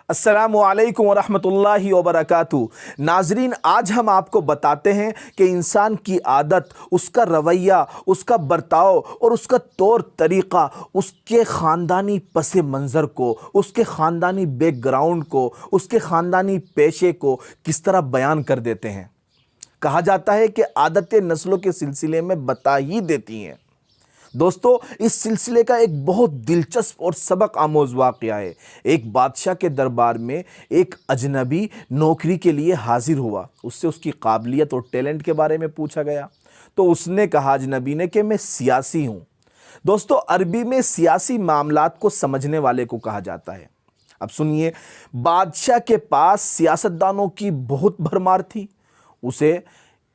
السلام علیکم ورحمۃ اللہ وبرکاتہ۔ ناظرین، آج ہم آپ کو بتاتے ہیں کہ انسان کی عادت، اس کا رویہ، اس کا برتاؤ اور اس کا طور طریقہ اس کے خاندانی پس منظر کو، اس کے خاندانی بیک گراؤنڈ کو، اس کے خاندانی پیشے کو کس طرح بیان کر دیتے ہیں۔ کہا جاتا ہے کہ عادتیں نسلوں کے سلسلے میں بتا ہی دیتی ہیں۔ دوستو، اس سلسلے کا ایک بہت دلچسپ اور سبق آموز واقعہ ہے۔ ایک بادشاہ کے دربار میں ایک اجنبی نوکری کے لیے حاضر ہوا۔ اس سے اس کی قابلیت اور ٹیلنٹ کے بارے میں پوچھا گیا تو اس نے کہا، اجنبی نے، کہ میں سیاسی ہوں۔ دوستو، عربی میں سیاسی معاملات کو سمجھنے والے کو کہا جاتا ہے۔ اب سنیے، بادشاہ کے پاس سیاستدانوں کی بہت بھرمار تھی۔ اسے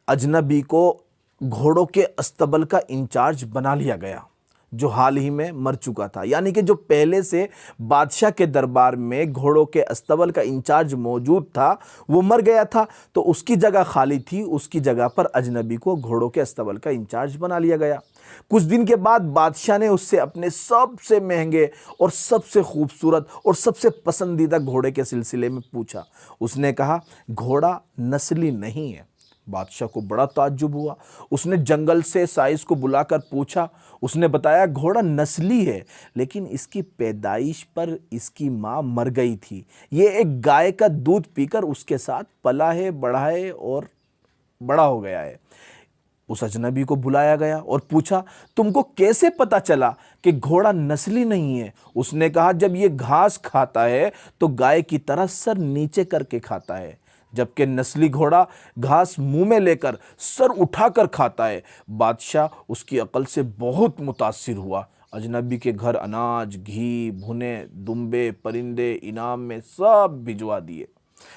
اجنبی کو گھوڑوں کے استبل کا انچارج بنا لیا گیا، جو حال ہی میں مر چکا تھا۔ یعنی کہ جو پہلے سے بادشاہ کے دربار میں گھوڑوں کے استبل کا انچارج موجود تھا، وہ مر گیا تھا، تو اس کی جگہ خالی تھی۔ اس کی جگہ پر اجنبی کو گھوڑوں کے استبل کا انچارج بنا لیا گیا۔ کچھ دن کے بعد بادشاہ نے اس سے اپنے سب سے مہنگے اور سب سے خوبصورت اور سب سے پسندیدہ گھوڑے کے سلسلے میں پوچھا۔ اس نے کہا، گھوڑا نسلی نہیں ہے۔ بادشاہ کو بڑا تعجب ہوا۔ اس نے جنگل سے سائز کو بلا کر پوچھا۔ اس نے بتایا، گھوڑا نسلی ہے، لیکن اس کی پیدائش پر اس کی ماں مر گئی تھی۔ یہ ایک گائے کا دودھ پی کر اس کے ساتھ پلا ہے، بڑھا ہے اور بڑا ہو گیا ہے۔ اس اجنبی کو بلایا گیا اور پوچھا، تم کو کیسے پتا چلا کہ گھوڑا نسلی نہیں ہے؟ اس نے کہا، جب یہ گھاس کھاتا ہے تو گائے کی طرح سر نیچے کر کے کھاتا ہے، جبکہ نسلی گھوڑا گھاس منہ میں لے کر سر اٹھا کر کھاتا ہے۔ بادشاہ اس کی عقل سے بہت متاثر ہوا۔ اجنبی کے گھر اناج، گھی، بھنے دمبے، پرندے انعام میں سب بھجوا دیے۔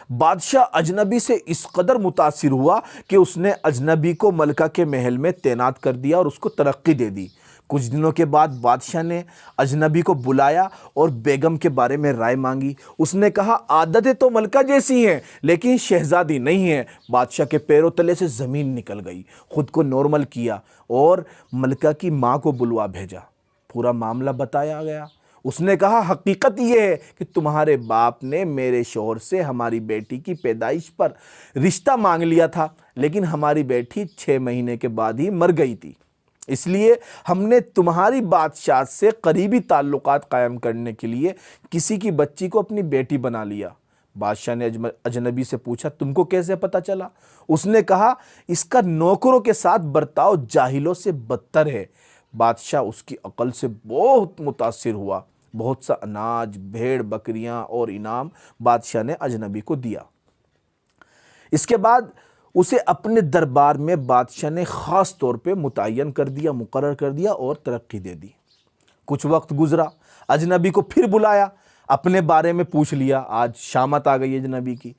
بادشاہ اجنبی سے اس قدر متاثر ہوا کہ اس نے اجنبی کو ملکہ کے محل میں تعینات کر دیا اور اس کو ترقی دے دی۔ کچھ دنوں کے بعد بادشاہ نے اجنبی کو بلایا اور بیگم کے بارے میں رائے مانگی۔ اس نے کہا، عادتیں تو ملکہ جیسی ہیں، لیکن شہزادی نہیں ہیں۔ بادشاہ کے پیروں تلے سے زمین نکل گئی، خود کو نارمل کیا اور ملکہ کی ماں کو بلوا بھیجا۔ پورا معاملہ بتایا گیا۔ اس نے کہا، حقیقت یہ ہے کہ تمہارے باپ نے میرے شوہر سے ہماری بیٹی کی پیدائش پر رشتہ مانگ لیا تھا، لیکن ہماری بیٹی 6 مہینے کے بعد ہی مر گئی تھی۔ اس لیے ہم نے تمہاری بادشاہ سے قریبی تعلقات قائم کرنے کے لیے کسی کی بچی کو اپنی بیٹی بنا لیا۔ بادشاہ نے اجنبی سے پوچھا، تم کو کیسے پتا چلا؟ اس نے کہا، اس کا نوکروں کے ساتھ برتاؤ جاہلوں سے بدتر ہے۔ بادشاہ اس کی عقل سے بہت متاثر ہوا۔ بہت سا اناج، بھیڑ بکریاں اور انعام بادشاہ نے اجنبی کو دیا۔ اس کے بعد اسے اپنے دربار میں بادشاہ نے خاص طور پہ متعین کر دیا، مقرر کر دیا اور ترقی دے دی۔ کچھ وقت گزرا، اجنبی کو پھر بلایا، اپنے بارے میں پوچھ لیا۔ آج شامت آ گئی اجنبی کی۔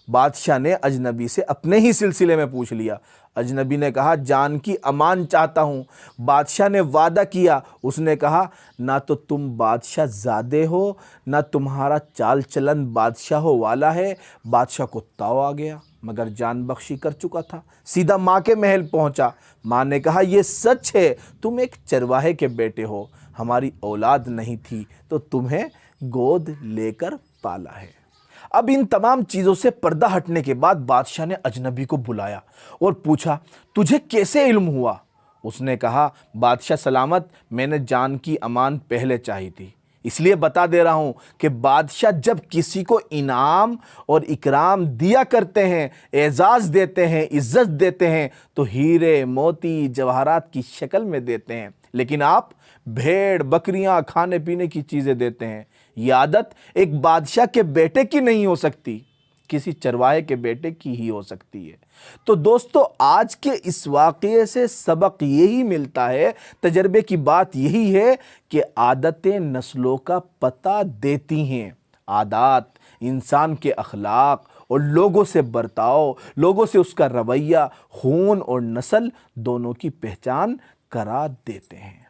بادشاہ نے اجنبی سے اپنے ہی سلسلے میں پوچھ لیا۔ اجنبی نے کہا، جان کی امان چاہتا ہوں۔ بادشاہ نے وعدہ کیا۔ اس نے کہا، نہ تو تم بادشاہ زادے ہو، نہ تمہارا چال چلن بادشاہوں والا ہے۔ بادشاہ کو تاؤ آ گیا، مگر جان بخشی کر چکا تھا۔ سیدھا ماں کے محل پہنچا۔ ماں نے کہا، یہ سچ ہے، تم ایک چرواہے کے بیٹے ہو۔ ہماری اولاد نہیں تھی تو تمہیں گود لے کر پالا ہے۔ اب ان تمام چیزوں سے پردہ ہٹنے کے بعد بادشاہ نے اجنبی کو بلایا اور پوچھا، تجھے کیسے علم ہوا؟ اس نے کہا، بادشاہ سلامت، میں نے جان کی امان پہلے چاہی تھی، اس لیے بتا دے رہا ہوں کہ بادشاہ جب کسی کو انعام اور اکرام دیا کرتے ہیں، اعزاز دیتے ہیں، عزت دیتے ہیں، تو ہیرے، موتی، جواہرات کی شکل میں دیتے ہیں، لیکن آپ بھیڑ بکریاں، کھانے پینے کی چیزیں دیتے ہیں۔ یہ عادت ایک بادشاہ کے بیٹے کی نہیں ہو سکتی، کسی چرواہے کے بیٹے کی ہی ہو سکتی ہے۔ تو دوستو، آج کے اس واقعے سے سبق یہی ملتا ہے، تجربے کی بات یہی ہے کہ عادتیں نسلوں کا پتہ دیتی ہیں۔ عادات انسان کے اخلاق اور لوگوں سے برتاؤ، لوگوں سے اس کا رویہ، خون اور نسل دونوں کی پہچان کرا دیتے ہیں۔